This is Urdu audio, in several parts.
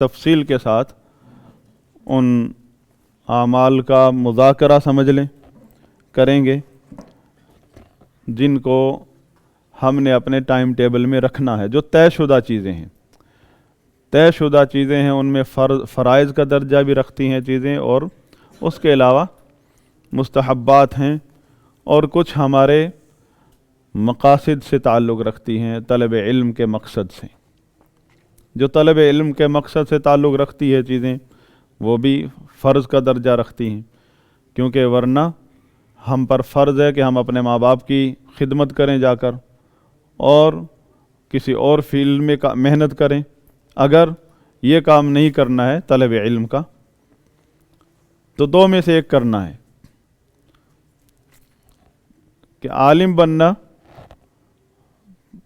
تفصیل کے ساتھ ان اعمال کا مذاکرہ سمجھ لیں کریں گے جن کو ہم نے اپنے ٹائم ٹیبل میں رکھنا ہے، جو طے شدہ چیزیں ہیں۔ طے شدہ چیزیں ہیں، ان میں فرائض کا درجہ بھی رکھتی ہیں چیزیں، اور اس کے علاوہ مستحبات ہیں، اور کچھ ہمارے مقاصد سے تعلق رکھتی ہیں، طلب علم کے مقصد سے۔ جو طلب علم کے مقصد سے تعلق رکھتی ہے چیزیں، وہ بھی فرض کا درجہ رکھتی ہیں، کیونکہ ورنہ ہم پر فرض ہے کہ ہم اپنے ماں باپ کی خدمت کریں جا کر، اور کسی اور فیلڈ میں محنت کریں۔ اگر یہ کام نہیں کرنا ہے طلب علم کا، تو دو میں سے ایک کرنا ہے، کہ عالم بننا،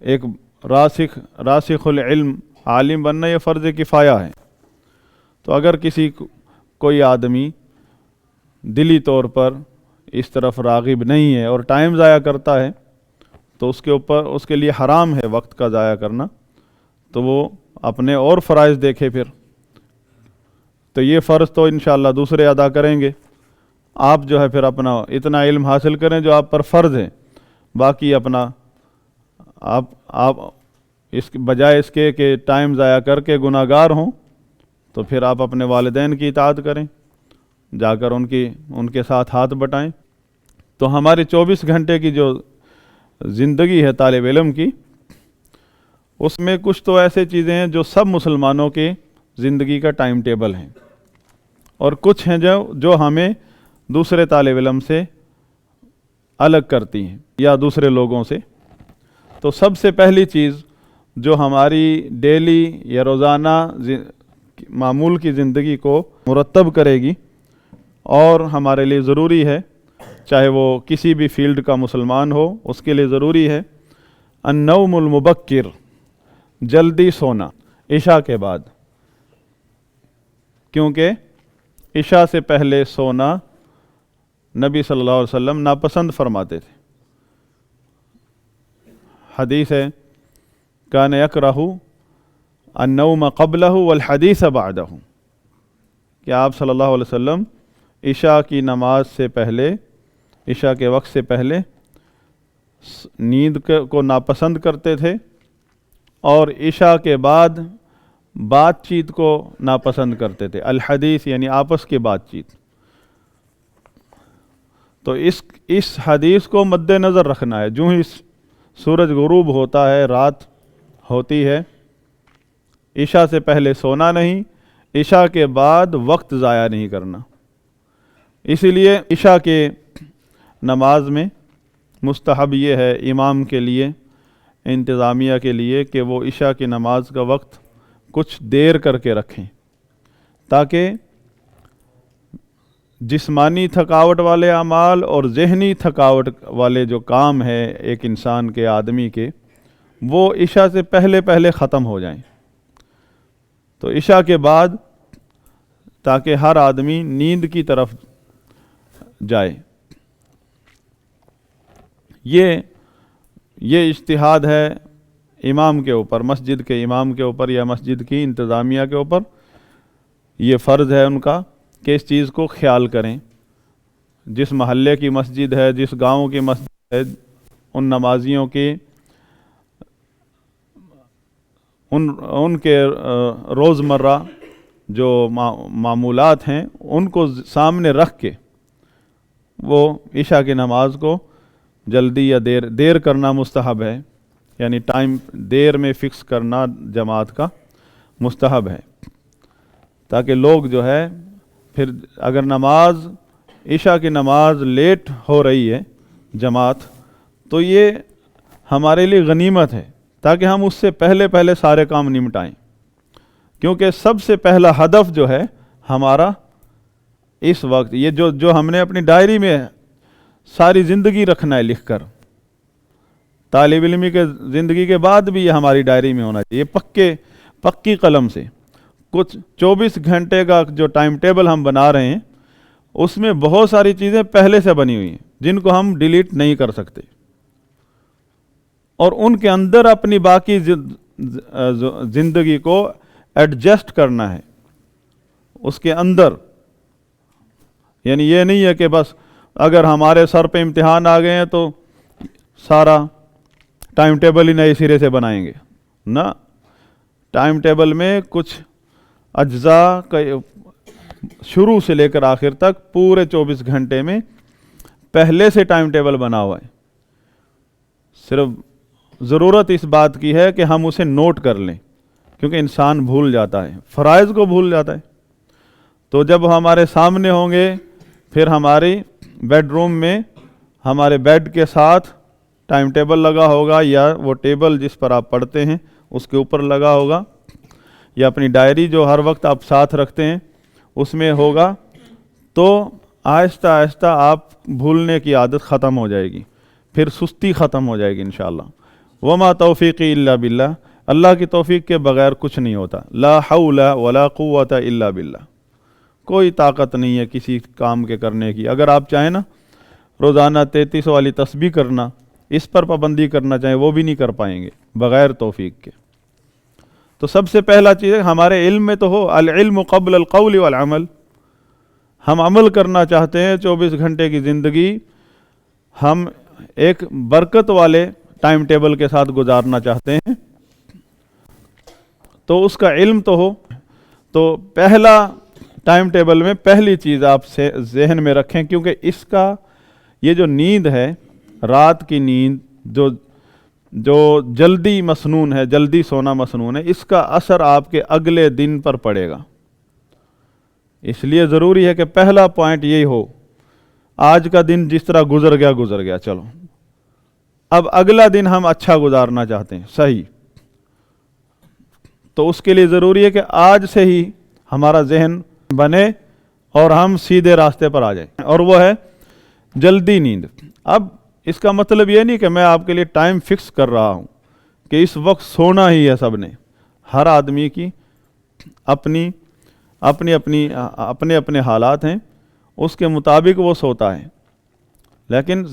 ایک راسخ العلم عالم بننا، یہ فرض کفایہ ہے۔ تو اگر کوئی آدمی دلی طور پر اس طرف راغب نہیں ہے اور ٹائم ضائع کرتا ہے، تو اس کے لیے حرام ہے وقت کا ضائع کرنا، تو وہ اپنے اور فرائض دیکھے پھر۔ تو یہ فرض تو انشاءاللہ دوسرے ادا کریں گے، آپ جو ہے پھر اپنا اتنا علم حاصل کریں جو آپ پر فرض ہے، باقی اپنا آپ بجائے اس کے کہ ٹائم ضائع کر کے گناہ گار ہوں، تو پھر آپ اپنے والدین کی اطاعت کریں، جا کر ان کے ساتھ ہاتھ بٹائیں۔ تو ہماری 24 گھنٹے کی جو زندگی ہے طالب علم کی، اس میں کچھ تو ایسے چیزیں ہیں جو سب مسلمانوں کی زندگی کا ٹائم ٹیبل ہیں، اور کچھ ہیں جو ہمیں دوسرے طالب علم سے الگ کرتی ہیں یا دوسرے لوگوں سے۔ تو سب سے پہلی چیز جو ہماری ڈیلی یا روزانہ معمول کی زندگی کو مرتب کرے گی اور ہمارے لیے ضروری ہے، چاہے وہ کسی بھی فیلڈ کا مسلمان ہو، اس کے لیے ضروری ہے النوم المبکر، جلدی سونا عشاء کے بعد، کیونکہ عشاء سے پہلے سونا نبی صلی اللہ علیہ وسلم ناپسند فرماتے تھے۔ حدیث ہے کان یکرہ النوم قبلہ والحدیث بعدہ، کہ آپ صلی اللہ علیہ وسلم عشاء کی نماز سے پہلے، عشاء کے وقت سے پہلے نیند کو ناپسند کرتے تھے، اور عشاء کے بعد بات چیت کو ناپسند کرتے تھے۔ الحدیث یعنی آپس کی بات چیت۔ تو اس حدیث کو مد نظر رکھنا ہے۔ جو ہی سورج غروب ہوتا ہے، رات ہوتی ہے، عشاء سے پہلے سونا نہیں، عشاء کے بعد وقت ضائع نہیں کرنا۔ اسی لیے عشاء کے نماز میں مستحب یہ ہے امام کے لیے، انتظامیہ کے لیے، کہ وہ عشاء کی نماز کا وقت کچھ دیر کر کے رکھیں، تاکہ جسمانی تھکاوٹ والے اعمال اور ذہنی تھکاوٹ والے جو کام ہیں ایک انسان کے، آدمی کے، وہ عشاء سے پہلے ختم ہو جائیں۔ تو عشاء کے بعد تاکہ ہر آدمی نیند کی طرف جائے۔ یہ اجتہاد ہے امام کے اوپر، مسجد کے امام کے اوپر یا مسجد کی انتظامیہ کے اوپر۔ یہ فرض ہے ان کا کہ اس چیز کو خیال کریں۔ جس محلے کی مسجد ہے، جس گاؤں کی مسجد ہے، ان نمازیوں کی ان کے روزمرہ جو معمولات ہیں ان کو سامنے رکھ کے وہ عشاء کی نماز کو جلدی یا دیر کرنا مستحب ہے، یعنی ٹائم دیر میں فکس کرنا جماعت کا مستحب ہے، تاکہ لوگ جو ہے پھر اگر عشاء کی نماز لیٹ ہو رہی ہے جماعت، تو یہ ہمارے لیے غنیمت ہے، تاکہ ہم اس سے پہلے سارے کام نمٹائیں، کیونکہ سب سے پہلا ہدف جو ہے ہمارا اس وقت، یہ جو ہم نے اپنی ڈائری میں ساری زندگی رکھنا ہے لکھ کر، طالب علمی کے زندگی کے بعد بھی یہ ہماری ڈائری میں ہونا چاہیے پکی قلم سے۔ کچھ 24 گھنٹے کا جو ٹائم ٹیبل ہم بنا رہے ہیں، اس میں بہت ساری چیزیں پہلے سے بنی ہوئی ہیں جن کو ہم ڈیلیٹ نہیں کر سکتے، اور ان کے اندر اپنی باقی زندگی کو ایڈجسٹ کرنا ہے اس کے اندر. یعنی یہ نہیں ہے کہ بس اگر ہمارے سر پہ امتحان آ گئے ہیں تو سارا ٹائم ٹیبل ہی نئے سرے سے بنائیں گے. نہ، ٹائم ٹیبل میں کچھ اجزاء کا شروع سے لے کر آخر تک پورے 24 گھنٹے میں پہلے سے ٹائم ٹیبل بنا ہوا ہے. صرف ضرورت اس بات کی ہے کہ ہم اسے نوٹ کر لیں، کیونکہ انسان بھول جاتا ہے، فرائض کو بھول جاتا ہے. تو جب ہمارے سامنے ہوں گے، پھر ہماری بیڈ روم میں ہمارے بیڈ کے ساتھ ٹائم ٹیبل لگا ہوگا، یا وہ ٹیبل جس پر آپ پڑھتے ہیں اس کے اوپر لگا ہوگا، یا اپنی ڈائری جو ہر وقت آپ ساتھ رکھتے ہیں اس میں ہوگا. تو آہستہ آہستہ آپ بھولنے کی عادت ختم ہو جائے گی، پھر سستی ختم ہو جائے گی انشاءاللہ. وما توفیقی الا باللہ، اللہ کی توفیق کے بغیر کچھ نہیں ہوتا. لا حول ولا قوت الا باللہ، کوئی طاقت نہیں ہے کسی کام کے کرنے کی. اگر آپ چاہیں نا روزانہ 33 والی تسبیح کرنا، اس پر پابندی کرنا چاہیں، وہ بھی نہیں کر پائیں گے بغیر توفیق کے. تو سب سے پہلا چیز ہے ہمارے علم میں تو ہو العلم قبل القول والعمل. ہم عمل کرنا چاہتے ہیں، 24 گھنٹے کی زندگی ہم ایک برکت والے ٹائم ٹیبل کے ساتھ گزارنا چاہتے ہیں، تو اس کا علم تو ہو. تو پہلا ٹائم ٹیبل میں پہلی چیز آپ سے ذہن میں رکھیں، کیونکہ اس کا یہ جو نیند ہے، رات کی نیند جو جلدی مسنون ہے، جلدی سونا مسنون ہے، اس کا اثر آپ کے اگلے دن پر پڑے گا. اس لیے ضروری ہے کہ پہلا پوائنٹ یہی ہو، آج کا دن جس طرح گزر گیا، چلو اب اگلا دن ہم اچھا گزارنا چاہتے ہیں، صحیح. تو اس کے لیے ضروری ہے کہ آج سے ہی ہمارا ذہن بنے اور ہم سیدھے راستے پر آ جائیں، اور وہ ہے جلدی نیند. اب اس کا مطلب یہ نہیں کہ میں آپ کے لیے ٹائم فکس کر رہا ہوں کہ اس وقت سونا ہی ہے سب نے. ہر آدمی کی اپنے اپنے حالات ہیں، اس کے مطابق وہ سوتا ہے. لیکن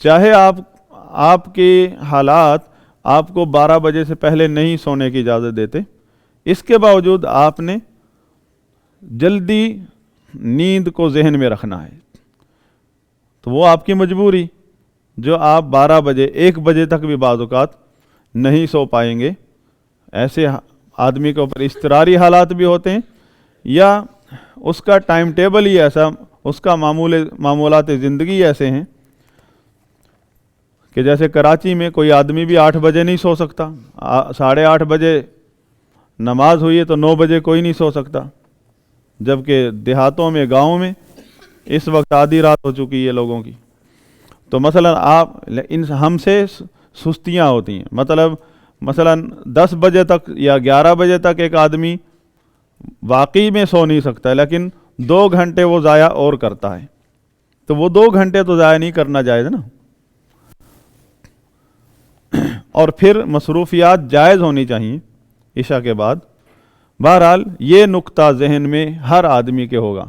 چاہے آپ کے حالات آپ کو 12 بجے سے پہلے نہیں سونے کی اجازت دیتے، اس کے باوجود آپ نے جلدی نیند کو ذہن میں رکھنا ہے. تو وہ آپ کی مجبوری، جو آپ 12 بجے 1 بجے تک بھی بعض اوقات نہیں سو پائیں گے. ایسے آدمی کے اوپر اضطراری حالات بھی ہوتے ہیں، یا اس کا ٹائم ٹیبل ہی ایسا، اس کا معمولات زندگی ایسے ہیں کہ جیسے کراچی میں کوئی آدمی بھی 8 بجے نہیں سو سکتا، 8:30 بجے نماز ہوئی ہے تو 9 بجے کوئی نہیں سو سکتا. جبکہ دیہاتوں میں، گاؤں میں اس وقت آدھی رات ہو چکی ہے لوگوں کی. تو مثلا ہم سے سستیاں ہوتی ہیں. مثلا 10 بجے تک یا 11 بجے تک ایک آدمی واقعی میں سو نہیں سکتا ہے، لیکن 2 گھنٹے وہ ضائع اور کرتا ہے. تو وہ 2 گھنٹے تو ضائع نہیں کرنا جائز نا. اور پھر مصروفیات جائز ہونی چاہیے عشاء کے بعد. بہرحال یہ نقطہ ذہن میں ہر آدمی کے ہوگا،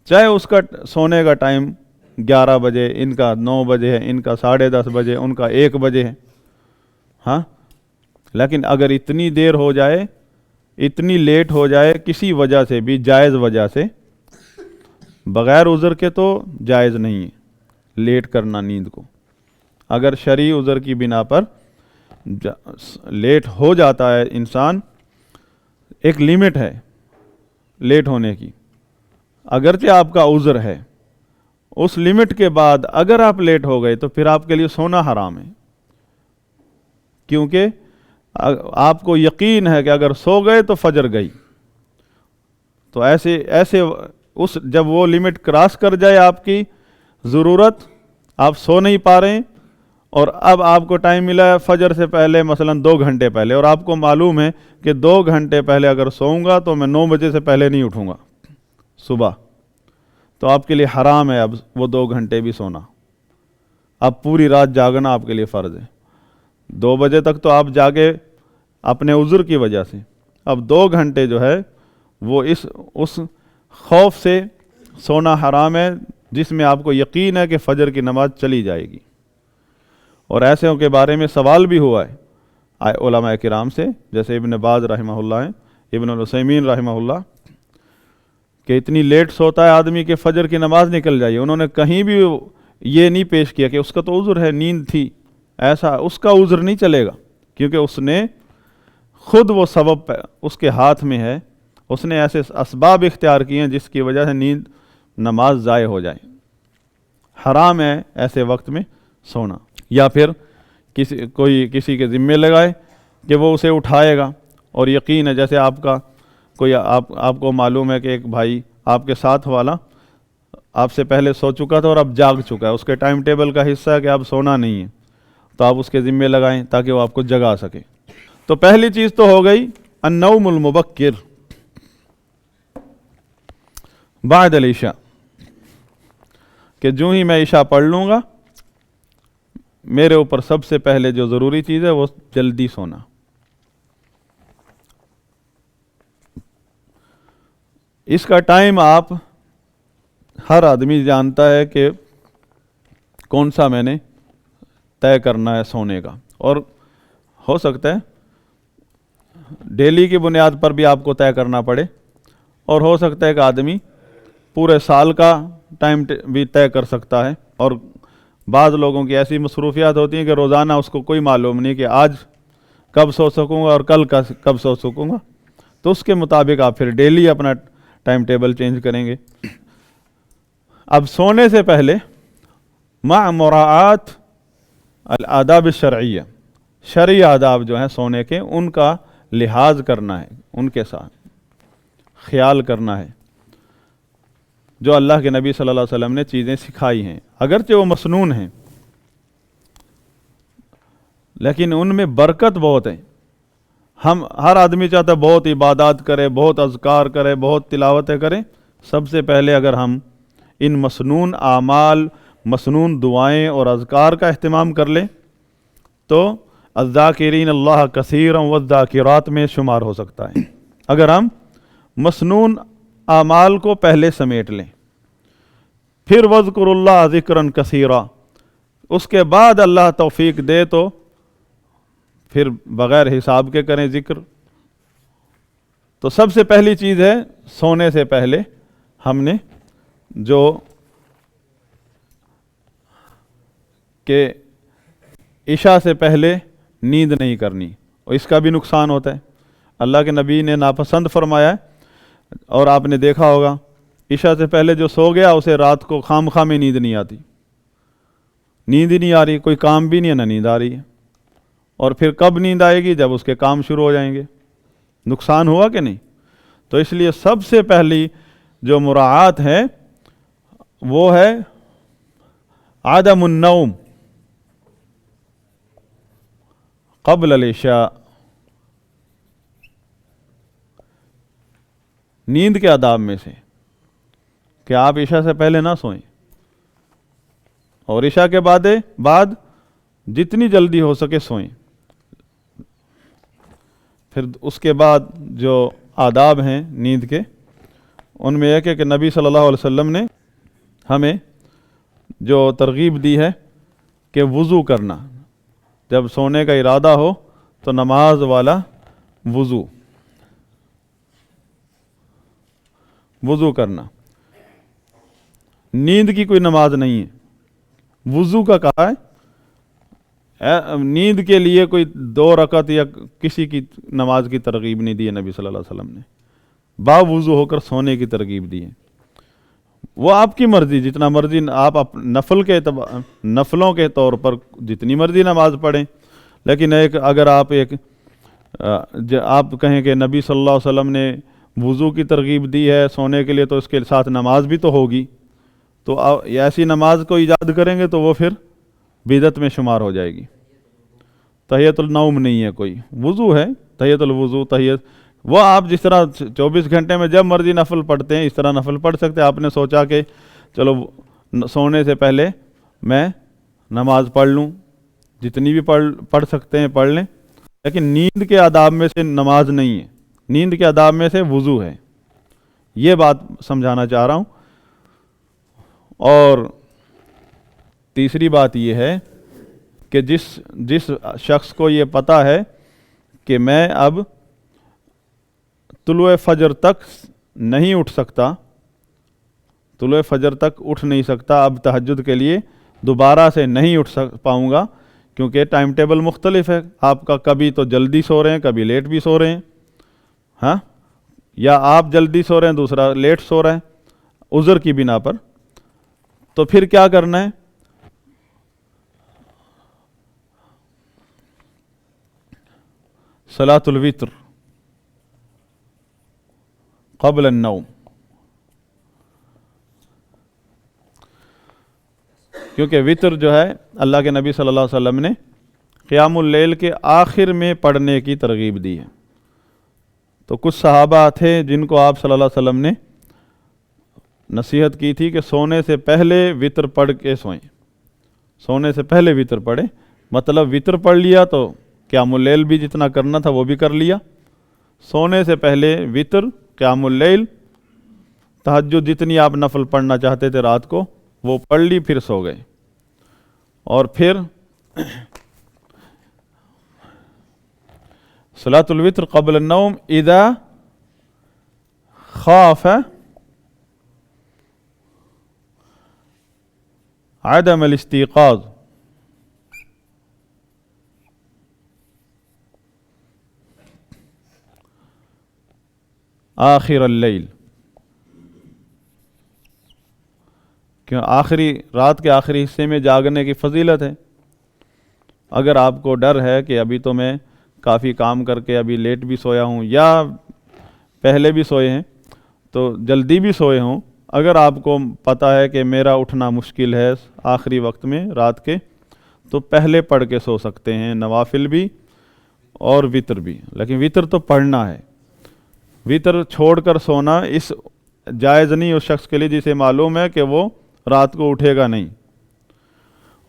چاہے اس کا سونے کا ٹائم 11 بجے، ان کا 9 بجے ہے، ان کا 10:30 بجے، ان کا 1 بجے ہے. ہاں، لیکن اگر اتنی دیر ہو جائے، اتنی لیٹ ہو جائے کسی وجہ سے بھی، جائز وجہ سے، بغیر عذر کے تو جائز نہیں ہے لیٹ کرنا نیند کو. اگر شرعی عذر کی بنا پر لیٹ ہو جاتا ہے انسان، ایک لیمٹ ہے لیٹ ہونے کی، اگرچہ آپ کا عذر ہے، اس لیمٹ کے بعد اگر آپ لیٹ ہو گئے تو پھر آپ کے لیے سونا حرام ہے. کیونکہ آپ کو یقین ہے کہ اگر سو گئے تو فجر گئی. تو ایسے جب وہ لمٹ کراس کر جائے آپ کی ضرورت، آپ سو نہیں پا رہے ہیں، اور اب آپ کو ٹائم ملا ہے فجر سے پہلے، مثلا 2 گھنٹے پہلے، اور آپ کو معلوم ہے کہ 2 گھنٹے پہلے اگر سوؤں گا تو میں 9 بجے سے پہلے نہیں اٹھوں گا صبح، تو آپ کے لیے حرام ہے اب وہ 2 گھنٹے بھی سونا. اب پوری رات جاگنا آپ کے لیے فرض ہے. 2 بجے تک تو آپ جاگے اپنے عذر کی وجہ سے، اب 2 گھنٹے جو ہے وہ اس خوف سے سونا حرام ہے جس میں آپ کو یقین ہے کہ فجر کی نماز چلی جائے گی. اور ایسے کے بارے میں سوال بھی ہوا ہے علماء کرام سے، جیسے ابن باز رحمہ اللہ ہیں، ابن العثیمین رحمہ اللہ کہ اتنی لیٹ سوتا ہے آدمی کہ فجر کی نماز نکل جائے، انہوں نے کہیں بھی یہ نہیں پیش کیا کہ اس کا تو عذر ہے، نیند تھی، ایسا اس کا عذر نہیں چلے گا، کیونکہ اس نے خود وہ سبب اس کے ہاتھ میں ہے، اس نے ایسے اسباب اختیار کیے ہیں جس کی وجہ سے نیند نماز ضائع ہو جائے۔ حرام ہے ایسے وقت میں سونا، یا پھر کسی کے ذمے لگائے کہ وہ اسے اٹھائے گا، اور یقین ہے جیسے آپ کا کوئی آپ کو معلوم ہے کہ ایک بھائی آپ کے ساتھ والا آپ سے پہلے سو چکا تھا اور اب جاگ چکا ہے، اس کے ٹائم ٹیبل کا حصہ ہے کہ اب سونا نہیں ہے، تو آپ اس کے ذمے لگائیں تاکہ وہ آپ کو جگا سکے۔ تو پہلی چیز تو ہو گئی النوم المبکر بعد العشاء، کہ جو ہی میں عشاء پڑھ لوں گا میرے اوپر سب سے پہلے جو ضروری چیز ہے وہ جلدی سونا۔ اس کا ٹائم آپ ہر آدمی جانتا ہے کہ کون سا میں نے طے کرنا ہے سونے کا، اور ہو سکتا ہے ڈیلی کی بنیاد پر بھی آپ کو طے کرنا پڑے، اور ہو سکتا ہے کہ آدمی پورے سال کا ٹائم بھی طے کر سکتا ہے، اور بعض لوگوں کی ایسی مصروفیات ہوتی ہیں کہ روزانہ اس کو کوئی معلوم نہیں کہ آج کب سو سکوں گا اور کل کب سو سکوں گا، تو اس کے مطابق آپ پھر ڈیلی اپنا ٹائم ٹیبل چینج کریں گے۔ اب سونے سے پہلے مع مراعات الآداب الشرعیہ، شرعی آداب جو ہیں سونے کے، ان کا لحاظ کرنا ہے، ان کے ساتھ خیال کرنا ہے، جو اللہ کے نبی صلی اللہ علیہ وسلم نے چیزیں سکھائی ہیں، اگرچہ وہ مسنون ہیں لیکن ان میں برکت بہت ہے۔ ہم ہر آدمی چاہتا ہے بہت عبادات کرے، بہت اذکار کرے، بہت تلاوتیں کرے، سب سے پہلے اگر ہم ان مسنون اعمال، مسنون دعائیں اور اذکار کا اہتمام کر لیں تو الذاکرین اللہ کثیرا والذاکرات میں شمار ہو سکتا ہے، اگر ہم مسنون اعمال کو پہلے سمیٹ لیں۔ پھر وذکر اللہ ذکرا کثیرا، اس کے بعد اللہ توفیق دے تو پھر بغیر حساب کے کریں ذکر۔ تو سب سے پہلی چیز ہے سونے سے پہلے ہم نے جو کہ عشاء سے پہلے نیند نہیں کرنی، اور اس کا بھی نقصان ہوتا ہے، اللہ کے نبی نے ناپسند فرمایا ہے، اور آپ نے دیکھا ہوگا عشاء سے پہلے جو سو گیا اسے رات کو خام خواہ میں نیند نہیں آتی، نیند ہی نہیں آ رہی، کوئی کام بھی نہیں ہے نہ نیند آ رہی ہے، اور پھر کب نیند آئے گی؟ جب اس کے کام شروع ہو جائیں گے۔ نقصان ہوا کہ نہیں؟ تو اس لیے سب سے پہلی جو مراعات ہے وہ ہے عدم النوم قبل العشاء، نیند کے آداب میں سے کہ آپ عشاء سے پہلے نہ سوئیں، اور عشاء کے بعد جتنی جلدی ہو سکے سوئیں۔ پھر اس کے بعد جو آداب ہیں نیند کے، ان میں ایک ہے کہ نبی صلی اللہ علیہ وسلم نے ہمیں جو ترغیب دی ہے کہ وضو کرنا، جب سونے کا ارادہ ہو تو نماز والا وضو کرنا، نیند کی کوئی نماز نہیں ہے، وضو کا کہا ہے۔ نیند کے لیے کوئی 2 رکعت یا کسی کی نماز کی ترغیب نہیں دی ہے نبی صلی اللہ علیہ وسلم نے، باوضو ہو کر سونے کی ترغیب دی ہے۔ وہ آپ کی مرضی، جتنا مرضی آپ نفلوں کے طور پر جتنی مرضی نماز پڑھیں، لیکن اگر آپ کہیں کہ نبی صلی اللہ علیہ وسلم نے وضو کی ترغیب دی ہے سونے کے لیے تو اس کے ساتھ نماز بھی تو ہوگی، تو ایسی نماز کو ایجاد کریں گے تو وہ پھر بدعت میں شمار ہو جائے گی۔ تحیۃ النوم نہیں ہے، کوئی وضو ہے، تحیۃ الوضو، وہ آپ جس طرح 24 گھنٹے میں جب مرضی نفل پڑھتے ہیں اس طرح نفل پڑھ سکتے ہیں۔ آپ نے سوچا کہ چلو سونے سے پہلے میں نماز پڑھ لوں، جتنی بھی پڑھ سکتے ہیں پڑھ لیں، لیکن نیند کے آداب میں سے نماز نہیں ہے، نیند کے آداب میں سے وضو ہے، یہ بات سمجھانا چاہ رہا ہوں۔ اور تیسری بات یہ ہے کہ جس شخص کو یہ پتہ ہے کہ میں اب طلوع فجر تک نہیں اٹھ سکتا، طلوع فجر تک اٹھ نہیں سکتا، اب تہجد کے لیے دوبارہ سے نہیں اٹھ پاؤں گا، کیونکہ ٹائم ٹیبل مختلف ہے آپ کا، کبھی تو جلدی سو رہے ہیں، کبھی لیٹ بھی سو رہے ہیں، ہاں، یا آپ جلدی سو رہے ہیں، دوسرا لیٹ سو رہا ہے عذر کی بنا پر، تو پھر کیا کرنا ہے؟ صلاۃ الوتر قبل النوم، کیونکہ وطر جو ہے اللہ کے نبی صلی اللہ علیہ وسلم نے قیام اللیل کے آخر میں پڑھنے کی ترغیب دی ہے۔ تو کچھ صحابہ تھے جن کو آپ صلی اللہ علیہ وسلم نے نصیحت کی تھی کہ سونے سے پہلے وطر پڑھ کے سوئیں، سونے سے پہلے وطر پڑھیں، مطلب وطر پڑھ لیا تو قیام اللیل بھی جتنا کرنا تھا وہ بھی کر لیا، سونے سے پہلے وطر، قیام اللیل، تہجد جتنی آپ نفل پڑھنا چاہتے تھے رات کو وہ پڑھ لی، پھر سو گئے۔ اور پھر صلاۃ الوتر قبل النوم اذا خاف عدم الاستيقاظ آخر اللیل، کیوں آخری رات کے آخری حصے میں جاگنے کی فضیلت ہے۔ اگر آپ کو ڈر ہے کہ ابھی تو میں کافی کام کر کے ابھی لیٹ بھی سویا ہوں یا پہلے بھی سوئے ہیں تو جلدی بھی سوئے ہوں، اگر آپ کو پتہ ہے کہ میرا اٹھنا مشکل ہے آخری وقت میں رات کے، تو پہلے پڑھ کے سو سکتے ہیں، نوافل بھی اور وطر بھی، لیکن وطر تو پڑھنا ہے۔ وطر چھوڑ کر سونا اس جائز نہیں اس شخص کے لیے جسے معلوم ہے کہ وہ رات کو اٹھے گا نہیں۔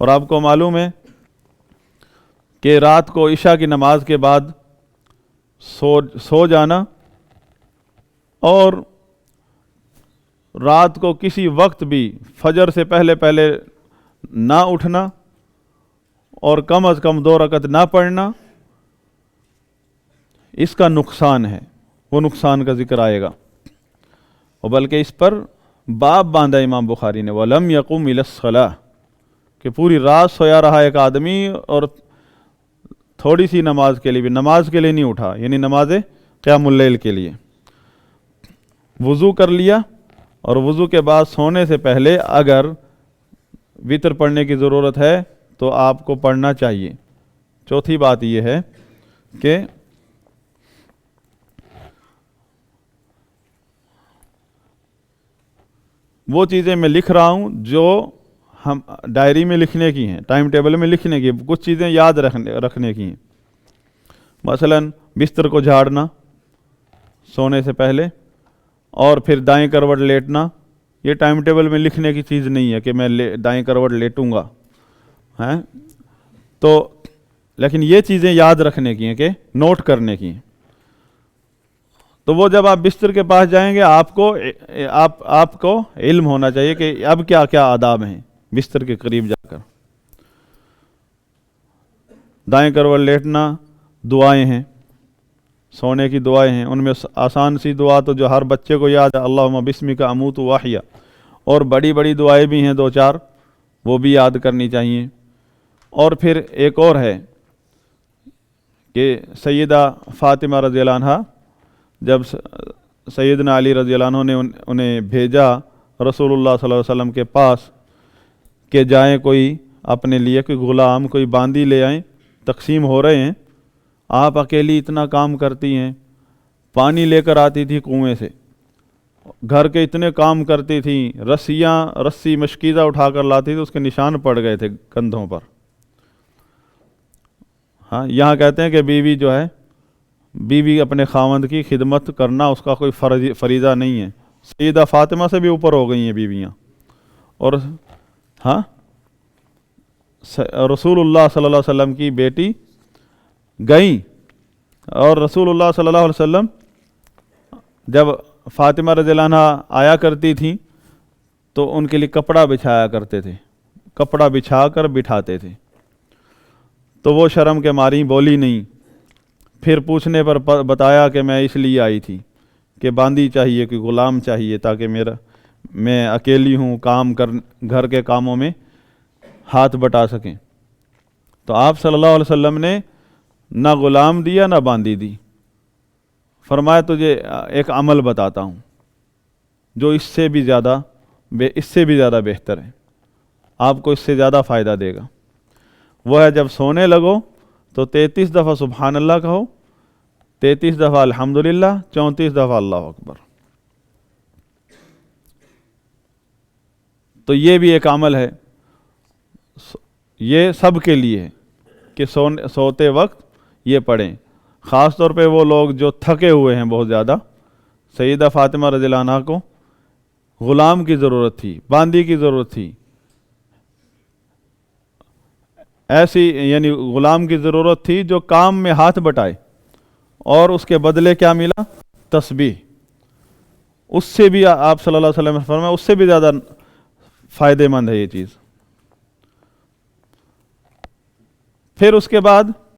اور آپ کو معلوم ہے کہ رات کو عشاء کی نماز کے بعد سو جانا اور رات کو کسی وقت بھی فجر سے پہلے نہ اٹھنا اور کم از کم 2 رکعت نہ پڑھنا، اس کا نقصان ہے، وہ نقصان کا ذکر آئے گا، اور بلکہ اس پر باب باندھا امام بخاری نے، وَلَمْ يَقُمْ إِلَى الصَّلَاةِ، کہ پوری رات سویا رہا ایک آدمی اور تھوڑی سی نماز کے لیے بھی، نماز کے لیے نہیں اٹھا، یعنی نماز قیام اللیل کے لیے۔ وضو کر لیا اور وضو کے بعد سونے سے پہلے اگر وطر پڑھنے کی ضرورت ہے تو آپ کو پڑھنا چاہیے۔ چوتھی بات یہ ہے کہ وہ چیزیں میں لکھ رہا ہوں جو ہم ڈائری میں لکھنے کی ہیں، ٹائم ٹیبل میں لکھنے کی، کچھ چیزیں یاد رکھنے کی ہیں، مثلا بستر کو جھاڑنا سونے سے پہلے اور پھر دائیں کروٹ لیٹنا، یہ ٹائم ٹیبل میں لکھنے کی چیز نہیں ہے کہ میں دائیں کروٹ لیٹوں گا، ہیں تو، لیکن یہ چیزیں یاد رکھنے کی ہیں کہ نوٹ کرنے کی ہیں۔ تو وہ جب آپ بستر کے پاس جائیں گے آپ کو علم ہونا چاہیے کہ اب کیا کیا آداب ہیں بستر کے قریب جا کر۔ دائیں کروٹ لیٹنا دعائیں ہیں، سونے کی دعائیں ہیں، ان میں آسان سی دعا تو جو ہر بچے کو یاد ہے، اللہم بسمک اموت واحیا، اور بڑی بڑی دعائیں بھی ہیں 2-4، وہ بھی یاد کرنی چاہیے۔ اور پھر ایک اور ہے کہ سیدہ فاطمہ رضی اللہ عنہ جب سیدنا علی رضی اللہ عنہ نے انہیں بھیجا رسول اللہ صلی اللہ علیہ وسلم کے پاس کہ جائیں کوئی اپنے لیے کوئی غلام کوئی باندی لے آئیں، تقسیم ہو رہے ہیں، آپ اکیلی اتنا کام کرتی ہیں، پانی لے کر آتی تھی کنویں سے، گھر کے اتنے کام کرتی تھیں، رسی مشکیزہ اٹھا کر لاتی تھی، اس کے نشان پڑ گئے تھے کندھوں پر۔ ہاں، یہاں کہتے ہیں کہ بیوی اپنے خاوند کی خدمت کرنا اس کا کوئی فریضہ نہیں ہے، سیدہ فاطمہ سے بھی اوپر ہو گئی ہیں بیویاں، اور ہاں رسول اللہ صلی اللہ علیہ وسلم کی بیٹی گئیں، اور رسول اللہ صلی اللہ علیہ وسلم جب فاطمہ رضی اللہ عنہ آیا کرتی تھیں تو ان کے لیے کپڑا بچھایا کرتے تھے، کپڑا بچھا کر بٹھاتے تھے، تو وہ شرم کے ماری بولی نہیں، پھر پوچھنے پر بتایا کہ میں اس لیے آئی تھی کہ باندی چاہیے، کہ غلام چاہیے، تاکہ میں اکیلی ہوں، گھر کے کاموں میں ہاتھ بٹا سکیں۔ تو آپ صلی اللہ علیہ وسلم نے نہ غلام دیا نہ باندی دی، فرمایا تجھے ایک عمل بتاتا ہوں جو اس سے بھی زیادہ بہتر ہے، آپ کو اس سے زیادہ فائدہ دے گا۔ وہ ہے جب سونے لگو تو 33 دفعہ سبحان اللہ کہو، 33 دفعہ الحمدللہ، 34 دفعہ اللہ اکبر۔ تو یہ بھی ایک عمل ہے، یہ سب کے لیے ہے کہ سوتے وقت یہ پڑھیں۔ خاص طور پہ وہ لوگ جو تھکے ہوئے ہیں بہت زیادہ، سیدہ فاطمہ رضی اللہ عنہ کو غلام کی ضرورت تھی، باندی کی ضرورت تھی، ایسی یعنی غلام کی ضرورت تھی جو کام میں ہاتھ بٹائے، اور اس کے بدلے کیا ملا؟ تسبیح۔ اس سے بھی آپ صلی اللہ علیہ وسلم نے فرمایا اس سے بھی زیادہ فائدے مند ہے یہ چیز۔ پھر اس کے بعد